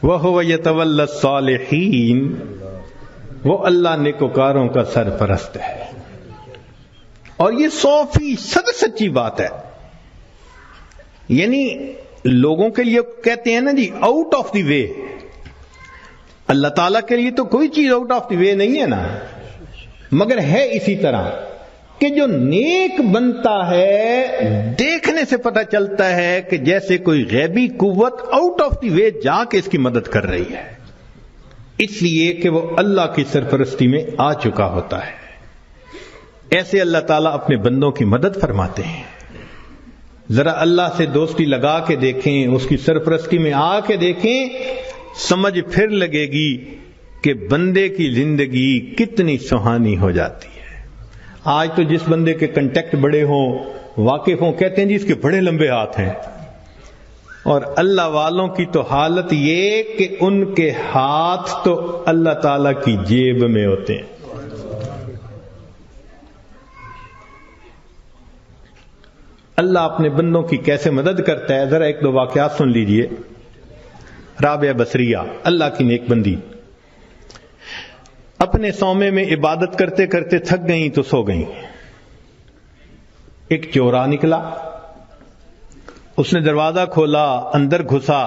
وَهُوَ يَتَوَلَّى الصَّالِحِينَ، وہ اللہ نیکوکاروں کا سرپرست ہے. اور یہ 100% سچی بات ہے. یعنی لوگوں کے لیے کہتے ہیں نا جی آؤٹ آف دی وے، اللہ تعالیٰ کے لیے تو کوئی چیز آؤٹ آف دی وے نہیں ہے نا، مگر ہے اسی طرح کہ جو نیک بنتا ہے دیکھنے سے پتہ چلتا ہے کہ جیسے کوئی غیبی قوت آؤٹ آف دی وے جا کے اس کی مدد کر رہی ہے، اس لیے کہ وہ اللہ کی سرپرستی میں آ چکا ہوتا ہے. ایسے اللہ تعالیٰ اپنے بندوں کی مدد فرماتے ہیں. ذرا اللہ سے دوستی لگا کے دیکھیں، اس کی سرپرستی میں آ کے دیکھیں، سمجھ پھر لگے گی کہ بندے کی زندگی کتنی سہانی ہو جاتی ہے. آج تو جس بندے کے کنٹیکٹ بڑے ہوں، واقف ہوں، کہتے ہیں جی اس کے بڑے لمبے ہاتھ ہیں، اور اللہ والوں کی تو حالت یہ کہ ان کے ہاتھ تو اللہ تعالی کی جیب میں ہوتے ہیں. اللہ اپنے بندوں کی کیسے مدد کرتا ہے، ذرا ایک دو واقعات سن لیجئے. رابعہ بصریہ اللہ کی نیک بندی اپنے صومعے میں عبادت کرتے کرتے تھک گئیں تو سو گئیں. ایک چورا نکلا، اس نے دروازہ کھولا، اندر گھسا،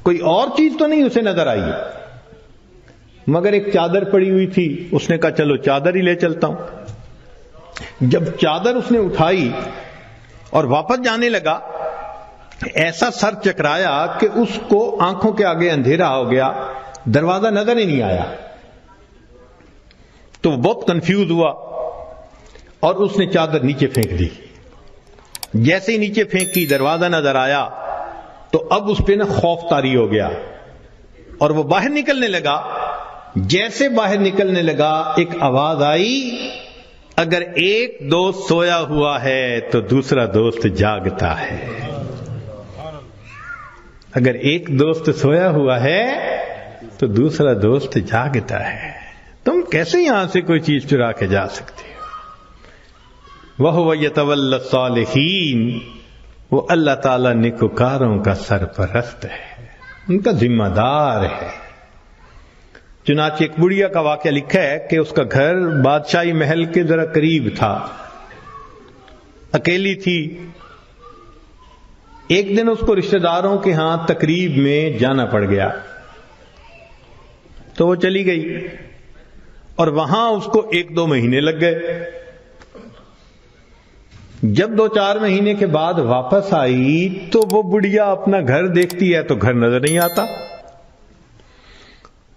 کوئی اور چیز تو نہیں اسے نظر آئی مگر ایک چادر پڑی ہوئی تھی. اس نے کہا چلو چادر ہی لے چلتا ہوں. جب چادر اس نے اٹھائی اور واپس جانے لگا، ایسا سر چکرایا کہ اس کو آنکھوں کے آگے اندھیرا ہو گیا، دروازہ نظر ہی نہیں آیا. تو وہ بہت کنفیوز ہوا اور اس نے چادر نیچے پھینک دی. جیسے ہی نیچے پھینکی دروازہ نظر آیا تو اب اس پہ نا خوف طاری ہو گیا اور وہ باہر نکلنے لگا. جیسے باہر نکلنے لگا ایک آواز آئی، اگر ایک دوست سویا ہوا ہے تو دوسرا دوست جاگتا ہے. اگر ایک دوست سویا ہوا ہے تو دوسرا دوست جاگتا ہے. تم کیسے یہاں سے کوئی چیز چرا کے جا سکتے ہو؟ وَهُوَ يَتَوَلَّى الصَّالِحِينَ، وہ اللہ تعالیٰ نیکوکاروں کا سرپرست ہے، ان کا ذمہ دار ہے. چنانچہ ایک بڑھیا کا واقعہ لکھا ہے کہ اس کا گھر بادشاہی محل کے ذرا قریب تھا، اکیلی تھی. ایک دن اس کو رشتہ داروں کے ہاں تقریب میں جانا پڑ گیا تو وہ چلی گئی اور وہاں اس کو 1-2 مہینے لگ گئے. جب 2-4 مہینے کے بعد واپس آئی تو وہ بڑھیا اپنا گھر دیکھتی ہے تو گھر نظر نہیں آتا.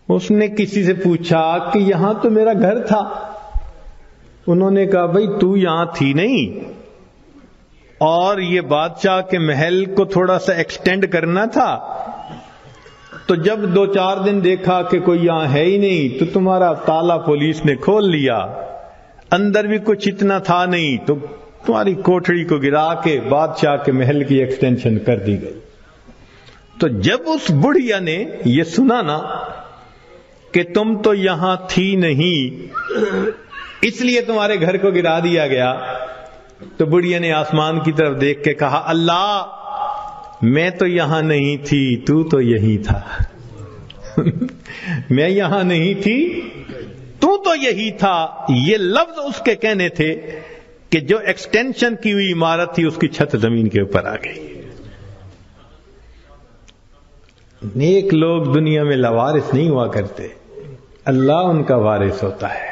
اس نے کسی سے پوچھا کہ یہاں تو میرا گھر تھا. انہوں نے کہا بھئی تو یہاں تھی نہیں، اور یہ بادشاہ کے محل کو تھوڑا سا ایکسٹینڈ کرنا تھا، تو جب 2-4 دن دیکھا کہ کوئی یہاں ہے ہی نہیں تو تمہارا تالا پولیس نے کھول لیا، اندر بھی کچھ اتنا تھا نہیں تو تمہاری کوٹھڑی کو گرا کے بادشاہ کے محل کی ایکسٹینشن کر دی گئی. تو جب اس بڑھیا نے یہ سنا نا کہ تم تو یہاں تھی نہیں اس لیے تمہارے گھر کو گرا دیا گیا، تو بڑھیا نے آسمان کی طرف دیکھ کے کہا اللہ میں تو یہاں نہیں تھی، تو تو یہی تھا. میں یہاں نہیں تھی، تو تو یہی تھا. یہ لفظ اس کے کہنے تھے کہ جو ایکسٹینشن کی ہوئی عمارت تھی اس کی چھت زمین کے اوپر آ گئی. نیک لوگ دنیا میں لاوارث نہیں ہوا کرتے، اللہ ان کا وارث ہوتا ہے.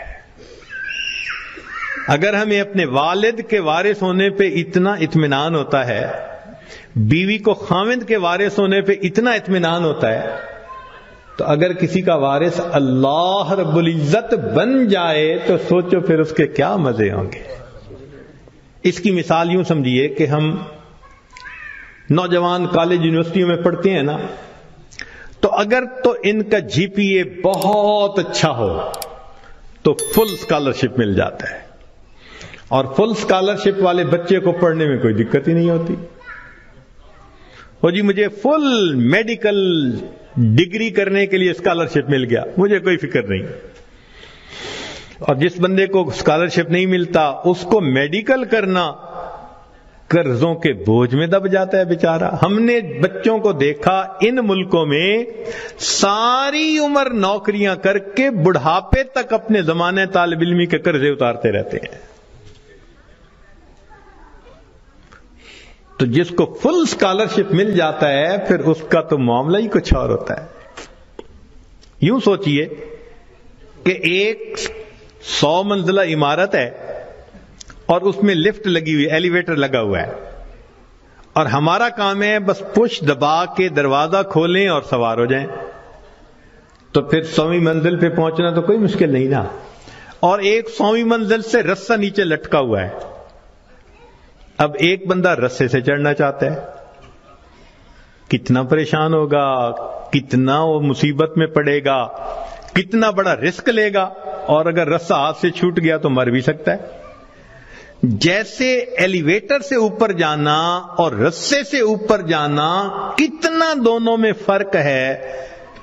اگر ہمیں اپنے والد کے وارث ہونے پہ اتنا اطمینان ہوتا ہے، بیوی کو خاوند کے وارث ہونے پہ اتنا اطمینان ہوتا ہے، تو اگر کسی کا وارث اللہ رب العزت بن جائے تو سوچو پھر اس کے کیا مزے ہوں گے. اس کی مثال یوں سمجھیے کہ ہم نوجوان کالج یونیورسٹیوں میں پڑھتے ہیں نا، تو اگر تو ان کا GPA بہت اچھا ہو تو فل اسکالرشپ مل جاتا ہے، اور فل اسکالرشپ والے بچے کو پڑھنے میں کوئی دقت ہی نہیں ہوتی. وہ جی مجھے فل میڈیکل ڈگری کرنے کے لیے اسکالرشپ مل گیا، مجھے کوئی فکر نہیں. اور جس بندے کو اسکالرشپ نہیں ملتا اس کو میڈیکل کرنا قرضوں کے بوجھ میں دب جاتا ہے بیچارہ. ہم نے بچوں کو دیکھا ان ملکوں میں ساری عمر نوکریاں کر کے بڑھاپے تک اپنے زمانے طالب علمی کے قرضے اتارتے رہتے ہیں. تو جس کو فل اسکالرشپ مل جاتا ہے پھر اس کا تو معاملہ ہی کچھ اور ہوتا ہے. یوں سوچئے کہ ایک 100 منزلہ عمارت ہے اور اس میں لفٹ لگی ہوئی، ایلیویٹر لگا ہوا ہے، اور ہمارا کام ہے بس پش دبا کے دروازہ کھولیں اور سوار ہو جائیں. تو پھر 100ویں منزل پہ پہنچنا تو کوئی مشکل نہیں نا. اور ایک 100ویں منزل سے رسہ نیچے لٹکا ہوا ہے. اب ایک بندہ رسے سے چڑھنا چاہتا ہے، کتنا پریشان ہوگا، کتنا وہ مصیبت میں پڑے گا، کتنا بڑا رسک لے گا، اور اگر رسہ ہاتھ سے چھوٹ گیا تو مر بھی سکتا ہے. جیسے ایلیویٹر سے اوپر جانا اور رسے سے اوپر جانا کتنا دونوں میں فرق ہے،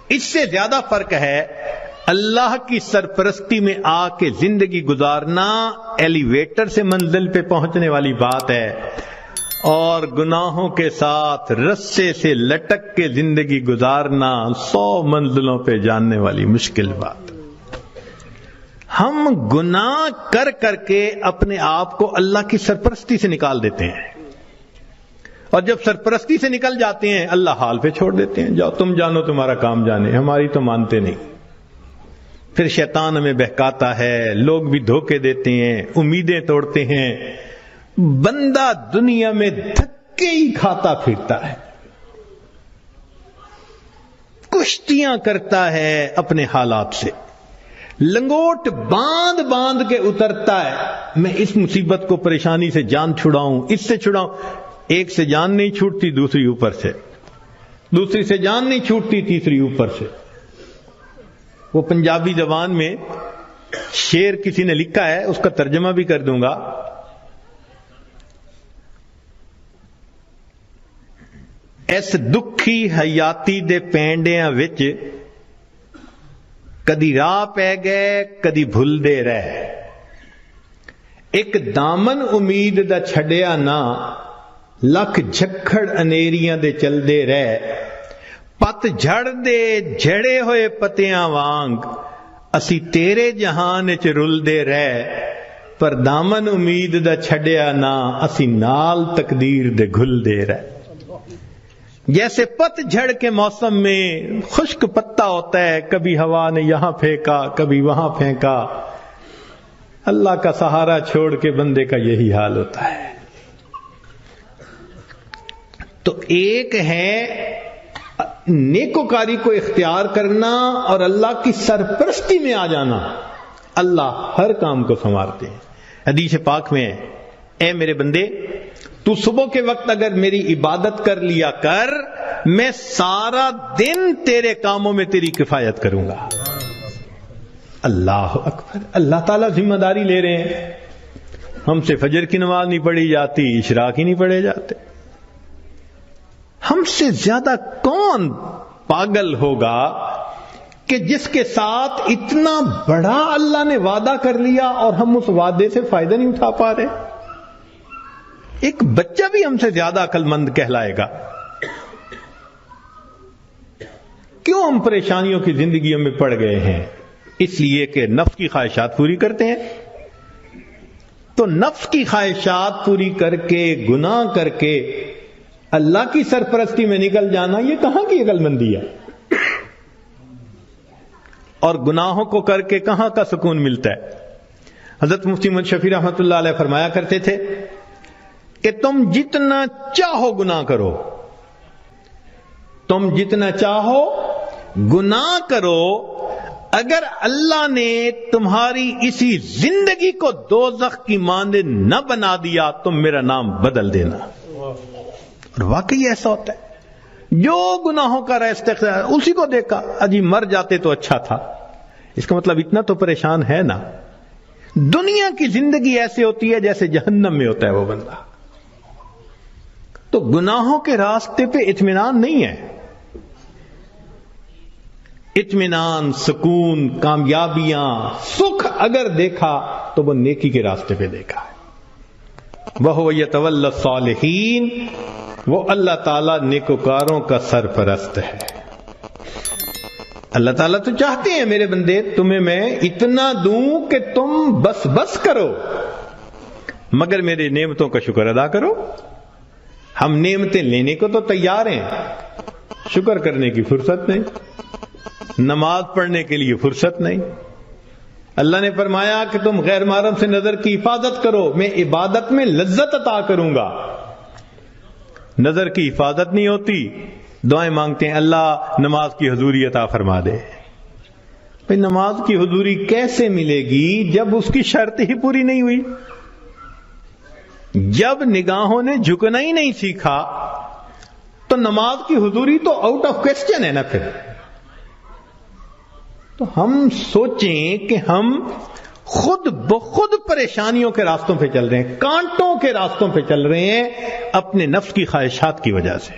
اس سے زیادہ فرق ہے اللہ کی سرپرستی میں آ کے زندگی گزارنا ایلیویٹر سے منزل پہ پہنچنے والی بات ہے، اور گناہوں کے ساتھ رسے سے لٹک کے زندگی گزارنا 100 منزلوں پہ جاننے والی مشکل بات. ہم گناہ کر کر کے اپنے آپ کو اللہ کی سرپرستی سے نکال دیتے ہیں، اور جب سرپرستی سے نکل جاتے ہیں اللہ حال پہ چھوڑ دیتے ہیں. جاؤ تم جانو، تمہارا کام جانے، ہماری تو مانتے نہیں. پھر شیطان ہمیں بہکاتا ہے، لوگ بھی دھوکے دیتے ہیں، امیدیں توڑتے ہیں، بندہ دنیا میں دھکے ہی کھاتا پھرتا ہے، کشتیاں کرتا ہے اپنے حالات سے، لنگوٹ باندھ باندھ کے اترتا ہے. میں اس مصیبت کو، پریشانی سے جان چھڑاؤں، اس سے چھڑاؤں. ایک سے جان نہیں چھوٹتی، دوسری اوپر سے، دوسری سے جان نہیں چھوٹتی، تیسری اوپر سے. وہ پنجابی زبان میں شعر کسی نے لکھا ہے، اس کا ترجمہ بھی کر دوں گا. اس دکھی حیاتی دے پینڈیاں وچ کدی راہ پہ گئے کدی بھول دے رہے، ایک دامن امید دا چھڑیا نہ، لکھ جھکڑ انیریاں دے چل دے رہے. پت جھڑ دے جھڑے ہوئے پتیاں وانگ، اسی تیرے جہان وچ رل دے رہے، پر دامن امید دا چھڑیا نہ، اسی نال تقدیر دے گھل دے رہے. جیسے پت جھڑ کے موسم میں خشک پتا ہوتا ہے، کبھی ہوا نے یہاں پھینکا کبھی وہاں پھینکا، اللہ کا سہارا چھوڑ کے بندے کا یہی حال ہوتا ہے. تو ایک ہے نیکوکاری کو اختیار کرنا اور اللہ کی سرپرستی میں آ جانا. اللہ ہر کام کو سنوارتے ہیں. حدیث پاک میں ہے، اے میرے بندے، تو صبح کے وقت اگر میری عبادت کر لیا کر، میں سارا دن تیرے کاموں میں تیری کفایت کروں گا. اللہ اکبر. اللہ تعالیٰ ذمہ داری لے رہے ہیں. ہم سے فجر کی نماز نہیں پڑھی جاتی، اشراق ہی نہیں پڑھے جاتے. ہم سے زیادہ کون پاگل ہوگا کہ جس کے ساتھ اتنا بڑا اللہ نے وعدہ کر لیا اور ہم اس وعدے سے فائدہ نہیں اٹھا پا رہے. ایک بچہ بھی ہم سے زیادہ عقل مند کہلائے گا. کیوں ہم پریشانیوں کی زندگیوں میں پڑ گئے ہیں؟ اس لیے کہ نفس کی خواہشات پوری کرتے ہیں. تو نفس کی خواہشات پوری کر کے، گناہ کر کے اللہ کی سرپرستی میں نکل جانا، یہ کہاں کی عقل مندی ہے؟ اور گناہوں کو کر کے کہاں کا سکون ملتا ہے؟ حضرت مفتی محمد شفیع رحمۃ اللہ علیہ فرمایا کرتے تھے کہ تم جتنا چاہو گناہ کرو، تم جتنا چاہو گناہ کرو، اگر اللہ نے تمہاری اسی زندگی کو دوزخ کی مانند نہ بنا دیا، تم میرا نام بدل دینا. اور واقعی ایسا ہوتا ہے. جو گناہوں کا استقرار اسی کو دیکھا، اجی مر جاتے تو اچھا تھا. اس کا مطلب اتنا تو پریشان ہے نا. دنیا کی زندگی ایسے ہوتی ہے جیسے جہنم میں ہوتا ہے وہ بندہ. تو گناہوں کے راستے پہ اطمینان نہیں ہے. اطمینان، سکون، کامیابیاں، سکھ اگر دیکھا تو وہ نیکی کے راستے پہ دیکھا ہے. وَهُوَ يَتَوَلَّى الصَّالِحِينَ، وہ اللہ تعالیٰ نیکوکاروں کا سرپرست ہے۔ اللہ تعالیٰ تو چاہتے ہیں میرے بندے تمہیں میں اتنا دوں کہ تم بس کرو، مگر میری نعمتوں کا شکر ادا کرو۔ ہم نعمتیں لینے کو تو تیار ہیں، شکر کرنے کی فرصت نہیں، نماز پڑھنے کے لیے فرصت نہیں۔ اللہ نے فرمایا کہ تم غیر محرم سے نظر کی حفاظت کرو، میں عبادت میں لذت عطا کروں گا۔ نظر کی حفاظت نہیں ہوتی، دعائیں مانگتے ہیں اللہ نماز کی حضوری عطا فرما دے۔ بھئی نماز کی حضوری کیسے ملے گی جب اس کی شرط ہی پوری نہیں ہوئی؟ جب نگاہوں نے جھکنا ہی نہیں سیکھا تو نماز کی حضوری تو آؤٹ آف کوسچن ہے نا۔ پھر تو ہم سوچیں کہ ہم خود بخود پریشانیوں کے راستوں پہ چل رہے ہیں، کانٹوں کے راستوں پہ چل رہے ہیں اپنے نفس کی خواہشات کی وجہ سے۔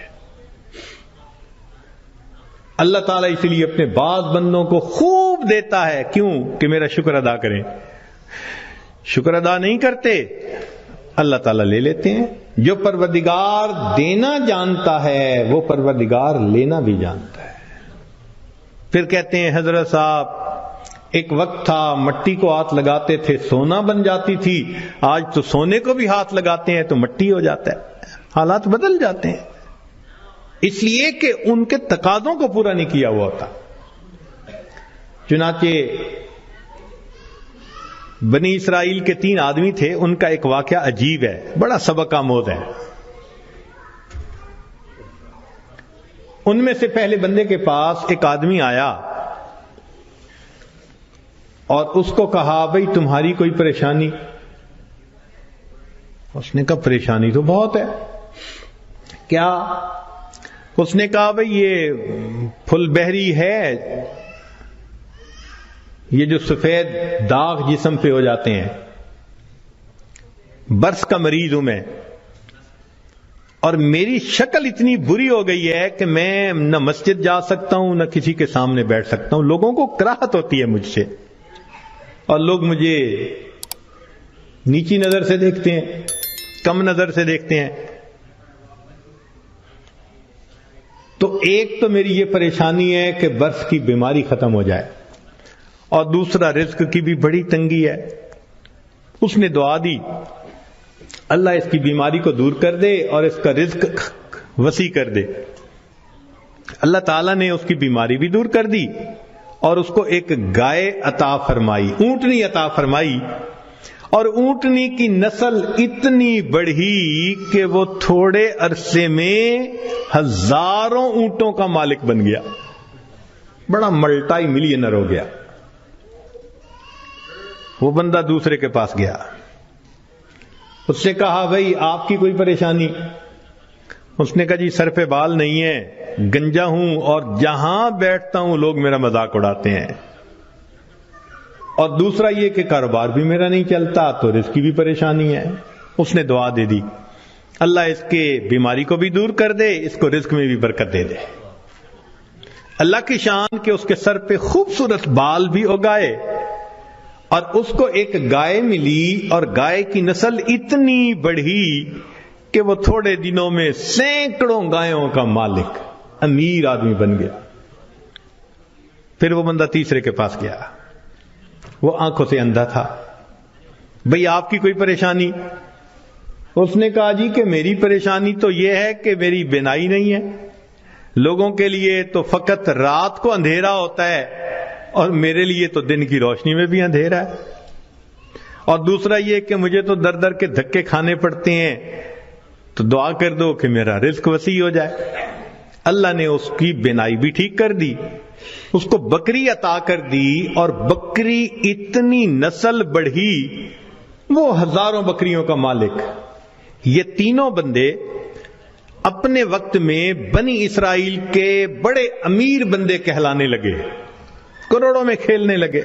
اللہ تعالیٰ اس لیے اپنے بعض بندوں کو خوب دیتا ہے، کیوں کہ میرا شکر ادا کریں۔ شکر ادا نہیں کرتے، اللہ تعالیٰ لے لیتے ہیں۔ جو پروردگار دینا جانتا ہے وہ پروردگار لینا بھی جانتا ہے۔ پھر کہتے ہیں حضرت صاحب ایک وقت تھا مٹی کو ہاتھ لگاتے تھے سونا بن جاتی تھی، آج تو سونے کو بھی ہاتھ لگاتے ہیں تو مٹی ہو جاتا ہے۔ حالات بدل جاتے ہیں اس لیے کہ ان کے تقاضوں کو پورا نہیں کیا ہوا ہوتا۔ چنانچہ بنی اسرائیل کے 3 آدمی تھے، ان کا ایک واقعہ عجیب ہے، بڑا سبق آموز ہے۔ ان میں سے پہلے بندے کے پاس ایک آدمی آیا اور اس کو کہا بھئی تمہاری کوئی پریشانی؟ اس نے کہا پریشانی تو بہت ہے۔ کیا؟ اس نے کہا بھئی یہ پھل بہری ہے، یہ جو سفید داغ جسم پہ ہو جاتے ہیں، برس کا مریض ہوں میں، اور میری شکل اتنی بری ہو گئی ہے کہ میں نہ مسجد جا سکتا ہوں نہ کسی کے سامنے بیٹھ سکتا ہوں، لوگوں کو کراہت ہوتی ہے مجھ سے، اور لوگ مجھے نیچی نظر سے دیکھتے ہیں، کم نظر سے دیکھتے ہیں۔ تو ایک تو میری یہ پریشانی ہے کہ برس کی بیماری ختم ہو جائے، اور دوسرا رزق کی بھی بڑی تنگی ہے۔ اس نے دعا دی اللہ اس کی بیماری کو دور کر دے اور اس کا رزق وسیع کر دے۔ اللہ تعالیٰ نے اس کی بیماری بھی دور کر دی اور اس کو ایک گائے عطا فرمائی، اونٹنی عطا فرمائی، اور اونٹنی کی نسل اتنی بڑھی کہ وہ تھوڑے عرصے میں ہزاروں اونٹوں کا مالک بن گیا، بڑا ملٹائی ملینر ہو گیا۔ وہ بندہ دوسرے کے پاس گیا، اس سے کہا بھئی آپ کی کوئی پریشانی؟ اس نے کہا جی سر پہ بال نہیں ہے، گنجا ہوں، اور جہاں بیٹھتا ہوں لوگ میرا مذاق اڑاتے ہیں، اور دوسرا یہ کہ کاروبار بھی میرا نہیں چلتا، تو رزق کی بھی پریشانی ہے۔ اس نے دعا دے دی اللہ اس کے بیماری کو بھی دور کر دے، اس کو رزق میں بھی برکت دے دے۔ اللہ کی شان کہ اس کے سر پہ خوبصورت بال بھی اگائے، اور اس کو ایک گائے ملی، اور گائے کی نسل اتنی بڑھی کہ وہ تھوڑے دنوں میں سینکڑوں گایوں کا مالک، امیر آدمی بن گیا۔ پھر وہ بندہ تیسرے کے پاس گیا، وہ آنکھوں سے اندھا تھا، بھئی آپ کی کوئی پریشانی؟ اس نے کہا جی کہ میری پریشانی تو یہ ہے کہ میری بینائی نہیں ہے، لوگوں کے لیے تو فقط رات کو اندھیرا ہوتا ہے اور میرے لیے تو دن کی روشنی میں بھی اندھیرا ہے، اور دوسرا یہ کہ مجھے تو در در کے دھکے کھانے پڑتے ہیں، تو دعا کر دو کہ میرا رزق وسیع ہو جائے۔ اللہ نے اس کی بینائی بھی ٹھیک کر دی، اس کو بکری عطا کر دی، اور بکری اتنی نسل بڑھی وہ ہزاروں بکریوں کا مالک۔ یہ تینوں بندے اپنے وقت میں بنی اسرائیل کے بڑے امیر بندے کہلانے لگے، کروڑوں میں کھیلنے لگے۔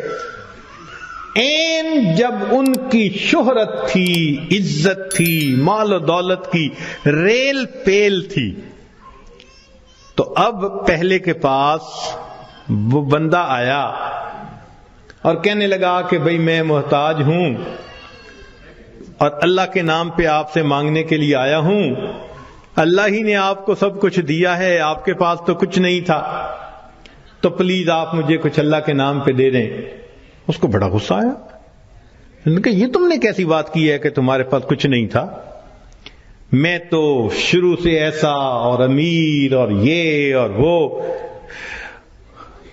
این جب ان کی شہرت تھی، عزت تھی، مال و دولت کی ریل پیل تھی، تو اب پہلے کے پاس وہ بندہ آیا اور کہنے لگا کہ بھئی میں محتاج ہوں، اور اللہ کے نام پہ آپ سے مانگنے کے لیے آیا ہوں، اللہ ہی نے آپ کو سب کچھ دیا ہے، آپ کے پاس تو کچھ نہیں تھا، تو پلیز آپ مجھے کچھ اللہ کے نام پہ دے دیں۔ اس کو بڑا غصہ آیا، انہوں نے کہا یہ تم نے کیسی بات کی ہے کہ تمہارے پاس کچھ نہیں تھا؟ میں تو شروع سے ایسا اور امیر اور یہ اور وہ،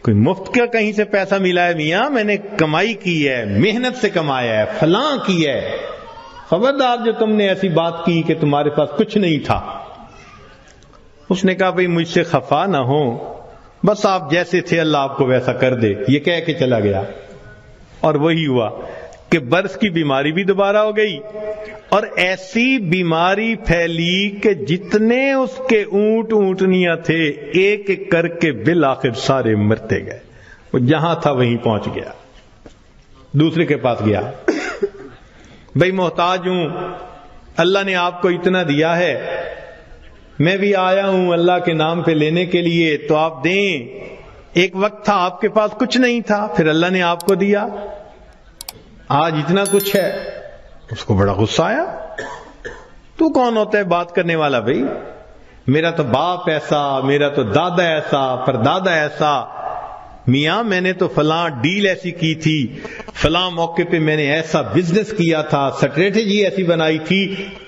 کوئی مفت کا کہیں سے پیسہ ملا ہے میاں؟ میں نے کمائی کی ہے، محنت سے کمایا ہے، فلاں کی ہے، خبردار جو تم نے ایسی بات کی کہ تمہارے پاس کچھ نہیں تھا۔ اس نے کہا بھئی مجھ سے خفا نہ ہو، بس آپ جیسے تھے اللہ آپ کو ویسا کر دے، یہ کہہ کے چلا گیا۔ اور وہی ہوا کہ برس کی بیماری بھی دوبارہ ہو گئی، اور ایسی بیماری پھیلی کہ جتنے اس کے اونٹ اونٹنیاں تھے ایک ایک کر کے بالآخر سارے مرتے گئے۔ وہ جہاں تھا وہیں پہنچ گیا، دوسرے کے پاس گیا، بھئی محتاج ہوں، اللہ نے آپ کو اتنا دیا ہے، میں بھی آیا ہوں اللہ کے نام پہ لینے کے لیے، تو آپ دیں۔ ایک وقت تھا آپ کے پاس کچھ نہیں تھا، پھر اللہ نے آپ کو دیا، آج اتنا کچھ ہے۔ اس کو بڑا غصہ آیا، تو کون ہوتا ہے بات کرنے والا؟ بھائی میرا تو باپ ایسا، میرا تو دادا ایسا، پردادا ایسا، میاں میں نے تو فلاں ڈیل ایسی کی تھی، فلاں موقع پہ میں نے ایسا بزنس کیا تھا، اسٹریٹجی ایسی بنائی تھی،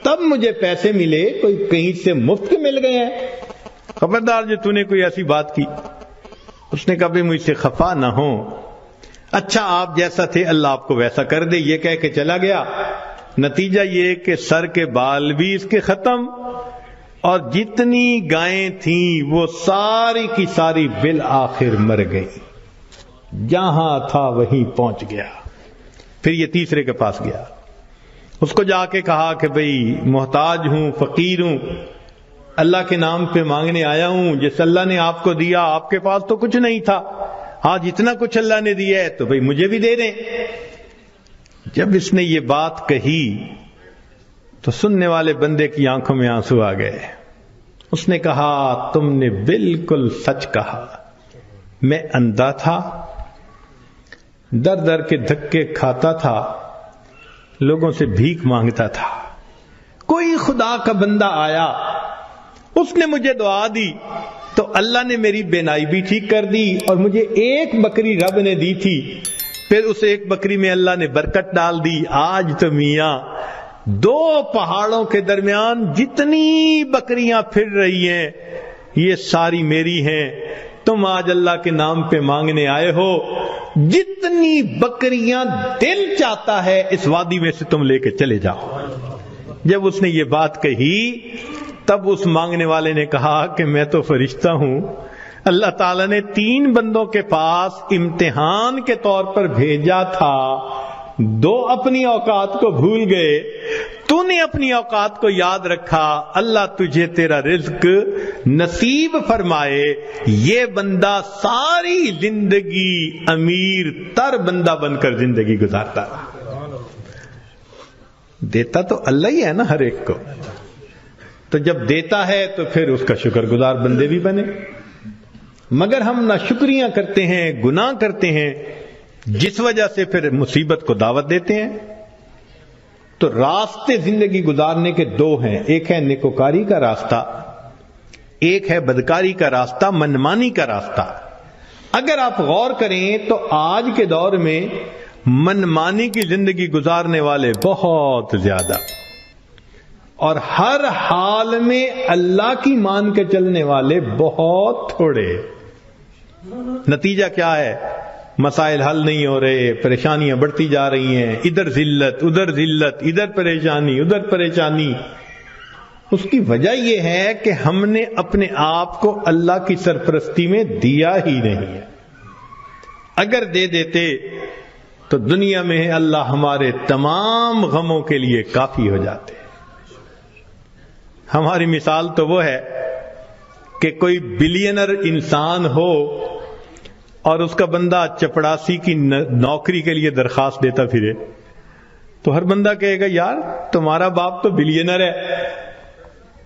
تب مجھے پیسے ملے، کوئی کہیں سے مفت کے مل گئے ہیں؟ خبردار جو تو نے کوئی ایسی بات کی۔ اس نے کہا بھائی مجھ سے خفا نہ ہو، اچھا آپ جیسا تھے اللہ آپ کو ویسا کر دے، یہ کہہ کے چلا گیا۔ نتیجہ یہ کہ سر کے بال بھی اس کے ختم، اور جتنی گائیں تھیں وہ ساری کی ساری بالآخر مر گئی، جہاں تھا وہیں پہنچ گیا۔ پھر یہ تیسرے کے پاس گیا، اس کو جا کے کہا کہ بھئی محتاج ہوں، فقیر ہوں، اللہ کے نام پہ مانگنے آیا ہوں، جس اللہ نے آپ کو دیا، آپ کے پاس تو کچھ نہیں تھا، آج اتنا کچھ اللہ نے دیا ہے تو بھئی مجھے بھی دے دیں۔ جب اس نے یہ بات کہی تو سننے والے بندے کی آنکھوں میں آنسو آ گئے۔ اس نے کہا تم نے بالکل سچ کہا، میں اندھا تھا، در در کے دھکے کھاتا تھا، لوگوں سے بھیک مانگتا تھا، کوئی خدا کا بندہ آیا، اس نے مجھے دعا دی تو اللہ نے میری بینائی بھی ٹھیک کر دی، اور مجھے ایک بکری رب نے دی تھی، پھر اس ایک بکری میں اللہ نے برکت ڈال دی۔ آج تو میاں دو پہاڑوں کے درمیان جتنی بکریاں پھر رہی ہیں یہ ساری میری ہیں، تم آج اللہ کے نام پہ مانگنے آئے ہو، جتنی بکریاں دل چاہتا ہے اس وادی میں سے تم لے کے چلے جاؤ۔ جب اس نے یہ بات کہی تب اس مانگنے والے نے کہا کہ میں تو فرشتہ ہوں، اللہ تعالیٰ نے 3 بندوں کے پاس امتحان کے طور پر بھیجا تھا، 2 اپنی اوقات کو بھول گئے، تو نے اپنی اوقات کو یاد رکھا، اللہ تجھے تیرا رزق نصیب فرمائے۔ یہ بندہ ساری زندگی امیر تر بندہ بن کر زندگی گزارتا رہا۔ دیتا تو اللہ ہی ہے نا ہر ایک کو، تو جب دیتا ہے تو پھر اس کا شکر گزار بندے بھی بنے، مگر ہم نہ شکریاں کرتے ہیں، گناہ کرتے ہیں، جس وجہ سے پھر مصیبت کو دعوت دیتے ہیں۔ تو راستے زندگی گزارنے کے 2 ہیں، ایک ہے نیکوکاری کا راستہ، ایک ہے بدکاری کا راستہ، منمانی کا راستہ۔ اگر آپ غور کریں تو آج کے دور میں منمانی کی زندگی گزارنے والے بہت زیادہ، اور ہر حال میں اللہ کی مان کے چلنے والے بہت تھوڑے۔ نتیجہ کیا ہے؟ مسائل حل نہیں ہو رہے، پریشانیاں بڑھتی جا رہی ہیں، ادھر ذلت ادھر ذلت، ادھر پریشانی ادھر پریشانی۔ اس کی وجہ یہ ہے کہ ہم نے اپنے آپ کو اللہ کی سرپرستی میں دیا ہی نہیں ہے۔ اگر دے دیتے تو دنیا میں اللہ ہمارے تمام غموں کے لیے کافی ہو جاتے۔ ہماری مثال تو وہ ہے کہ کوئی بلینر انسان ہو اور اس کا بندہ چپڑاسی کی نوکری کے لیے درخواست دیتا پھرے، تو ہر بندہ کہے گا یار تمہارا باپ تو بلینر ہے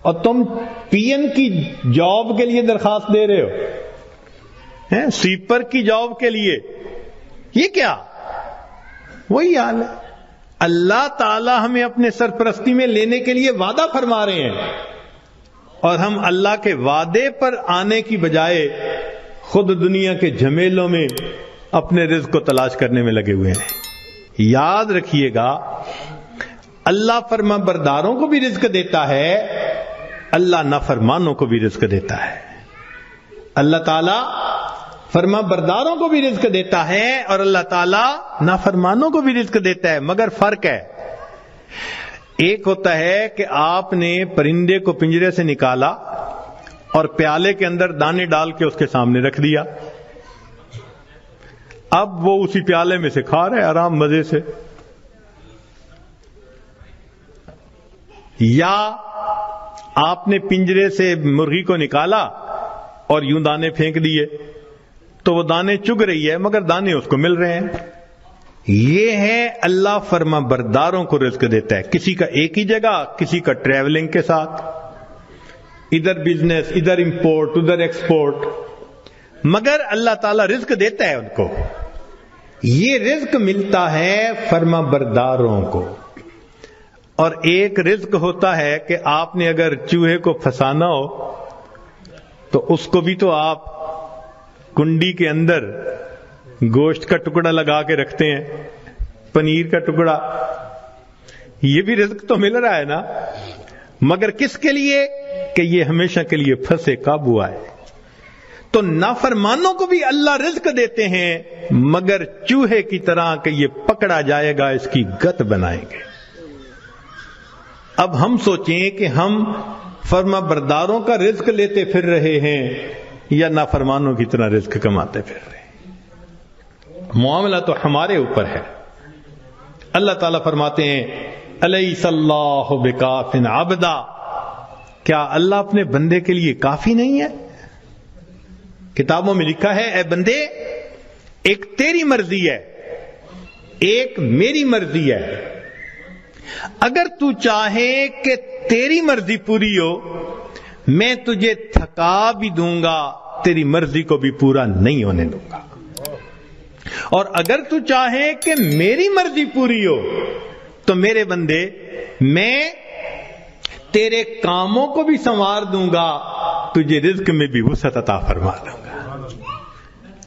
اور تم پی این کی جاب کے لیے درخواست دے رہے ہو، سویپر کی جاب کے لیے، یہ کیا؟ وہی حال ہے۔ اللہ تعالی ہمیں اپنے سرپرستی میں لینے کے لیے وعدہ فرما رہے ہیں اور ہم اللہ کے وعدے پر آنے کی بجائے خود دنیا کے جھمیلوں میں اپنے رزق کو تلاش کرنے میں لگے ہوئے ہیں۔ یاد رکھیے گا، اللہ فرما برداروں کو بھی رزق دیتا ہے، اللہ نافرمانوں کو بھی رزق دیتا ہے۔ اللہ تعالیٰ فرما برداروں کو بھی رزق دیتا ہے اور اللہ تعالیٰ نافرمانوں کو بھی رزق دیتا ہے، مگر فرق ہے۔ ایک ہوتا ہے کہ آپ نے پرندے کو پنجرے سے نکالا اور پیالے کے اندر دانے ڈال کے اس کے سامنے رکھ دیا، اب وہ اسی پیالے میں سے کھا رہے آرام مزے سے۔ یا آپ نے پنجرے سے مرغی کو نکالا اور یوں دانے پھینک دیے تو وہ دانے چگ رہی ہے مگر دانے اس کو مل رہے ہیں۔ یہ ہے اللہ فرما برداروں کو رزق دیتا ہے، کسی کا ایک ہی جگہ، کسی کا ٹریولنگ کے ساتھ، ادھر بزنس، ادھر امپورٹ، ادھر ایکسپورٹ، مگر اللہ تعالیٰ رزق دیتا ہے ان کو۔ یہ رزق ملتا ہے فرما برداروں کو۔ اور ایک رزق ہوتا ہے کہ آپ نے اگر چوہے کو پھنسانا ہو تو اس کو بھی تو آپ کنڈی کے اندر گوشت کا ٹکڑا لگا کے رکھتے ہیں، پنیر کا ٹکڑا، یہ بھی رزق تو مل رہا ہے نا، مگر کس کے لیے؟ کہ یہ ہمیشہ کے لیے پھنسے، قابو آئے۔ تو نافرمانوں کو بھی اللہ رزق دیتے ہیں مگر چوہے کی طرح کہ یہ پکڑا جائے گا، اس کی گت بنائیں گے۔ اب ہم سوچیں کہ ہم فرما برداروں کا رزق لیتے پھر رہے ہیں یا نافرمانوں کی طرح رزق کماتے پھر رہے ہیں۔ معاملہ تو ہمارے اوپر ہے۔ اللہ تعالیٰ فرماتے ہیں الیس اللہ بکاف عبدا، کیا اللہ اپنے بندے کے لیے کافی نہیں ہے؟ کتابوں میں لکھا ہے اے بندے، ایک تیری مرضی ہے، ایک میری مرضی ہے، اگر تو چاہے کہ تیری مرضی پوری ہو میں تجھے تھکا بھی دوں گا، تیری مرضی کو بھی پورا نہیں ہونے دوں گا، اور اگر تو چاہے کہ میری مرضی پوری ہو تو میرے بندے میں تیرے کاموں کو بھی سنوار دوں گا، تجھے رزق میں بھی وسعت عطا فرما دوں گا۔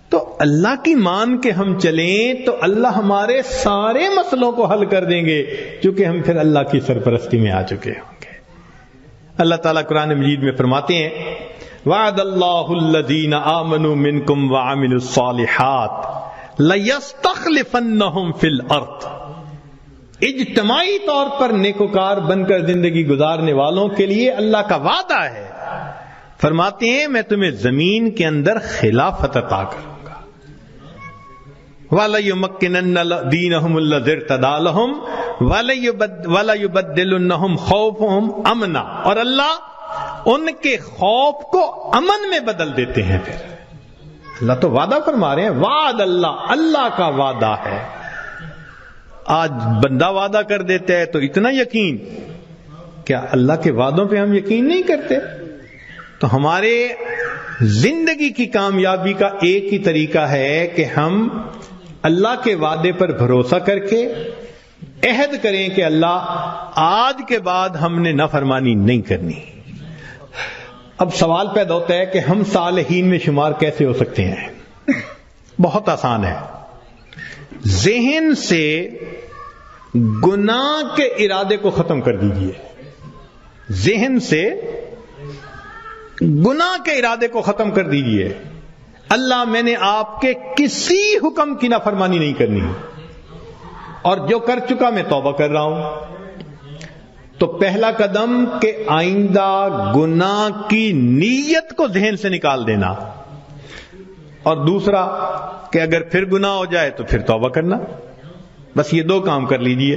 تو اللہ کی مان کے ہم چلیں تو اللہ ہمارے سارے مسئلوں کو حل کر دیں گے، چونکہ ہم پھر اللہ کی سرپرستی میں آ چکے ہوں گے۔ اللہ تعالیٰ قرآن مجید میں فرماتے ہیں وعد اللہ الذین آمنوا منکم وعملوا الصالحات لَيَسْتَخْلِفَنَّهُمْ فِي الْأَرْضِ، اجتماعی طور پر نیکوکار بن کر زندگی گزارنے والوں کے لیے اللہ کا وعدہ ہے۔ فرماتے ہیں میں تمہیں زمین کے اندر خلافت عطا کروں گا۔ وَلَيُمَكِّنَنَّ دِينَهُمُ الَّذِي ارْتَضَىٰ لَهُمْ وَلَيُبَدِّلُنَّهُمْ خَوْفَهُمْ أَمْنًا، اور اللہ ان کے خوف کو امن میں بدل دیتے ہیں۔ پھر اللہ تو وعدہ فرما رہے ہیں، وعد اللہ کا وعدہ ہے۔ آج بندہ وعدہ کر دیتا ہے تو اتنا یقین، کیا اللہ کے وعدوں پہ ہم یقین نہیں کرتے؟ تو ہمارے زندگی کی کامیابی کا ایک ہی طریقہ ہے کہ ہم اللہ کے وعدے پر بھروسہ کر کے عہد کریں کہ اللہ آج کے بعد ہم نے نافرمانی نہیں کرنی۔ اب سوال پیدا ہوتا ہے کہ ہم صالحین میں شمار کیسے ہو سکتے ہیں؟ بہت آسان ہے، ذہن سے گناہ کے ارادے کو ختم کر دیجئے، ذہن سے گناہ کے ارادے کو ختم کر دیجئے۔ اللہ میں نے آپ کے کسی حکم کی نافرمانی نہیں کرنی، اور جو کر چکا میں توبہ کر رہا ہوں۔ تو پہلا قدم کہ آئندہ گناہ کی نیت کو ذہن سے نکال دینا، اور دوسرا کہ اگر پھر گناہ ہو جائے تو پھر توبہ کرنا۔ بس یہ دو کام کر لیجئے۔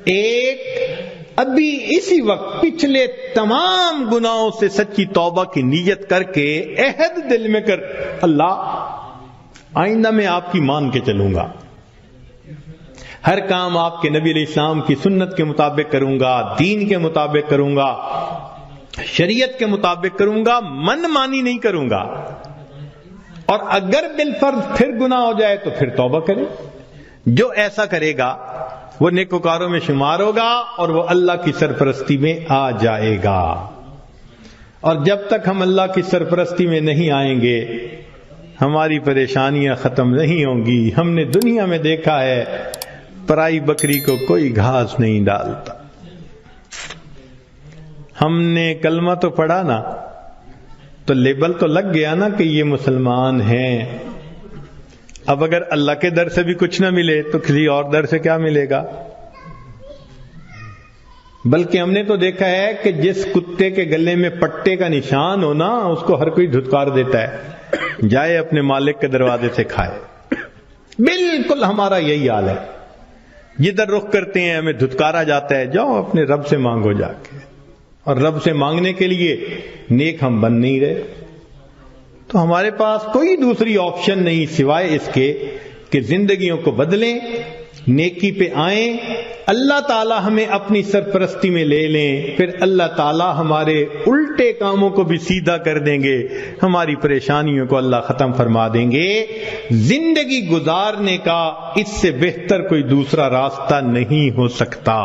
ایک، ابھی اسی وقت پچھلے تمام گناہوں سے سچی توبہ کی نیت کر کے عہد دل میں کر، اللہ آئندہ میں آپ کی مان کے چلوں گا، ہر کام آپ کے نبی علیہ السلام کی سنت کے مطابق کروں گا، دین کے مطابق کروں گا، شریعت کے مطابق کروں گا، من مانی نہیں کروں گا۔ اور اگر بالفرض پھر گناہ ہو جائے تو پھر توبہ کرے۔ جو ایسا کرے گا وہ نیکوکاروں میں شمار ہوگا اور وہ اللہ کی سرپرستی میں آ جائے گا. اور جب تک ہم اللہ کی سرپرستی میں نہیں آئیں گے ہماری پریشانیاں ختم نہیں ہوں گی. ہم نے دنیا میں دیکھا ہے پرائی بکری کو کوئی گھاس نہیں ڈالتا. ہم نے کلمہ تو پڑھا نا تو لیبل تو لگ گیا نا کہ یہ مسلمان ہیں. اب اگر اللہ کے در سے بھی کچھ نہ ملے تو کسی اور در سے کیا ملے گا؟ بلکہ ہم نے تو دیکھا ہے کہ جس کتے کے گلے میں پٹے کا نشان ہو نا اس کو ہر کوئی دھتکار دیتا ہے، جائے اپنے مالک کے دروازے سے کھائے. بالکل ہمارا یہی حال ہے. جدھر رخ کرتے ہیں ہمیں دھتکارا جاتا ہے، جاؤ اپنے رب سے مانگو جا کے. اور رب سے مانگنے کے لیے نیک ہم بن نہیں رہے. تو ہمارے پاس کوئی دوسری آپشن نہیں سوائے اس کے کہ زندگیوں کو بدلیں، نیکی پہ آئیں، اللہ تعالی ہمیں اپنی سرپرستی میں لے لیں، پھر اللہ تعالی ہمارے الٹے کاموں کو بھی سیدھا کر دیں گے، ہماری پریشانیوں کو اللہ ختم فرما دیں گے. زندگی گزارنے کا اس سے بہتر کوئی دوسرا راستہ نہیں ہو سکتا.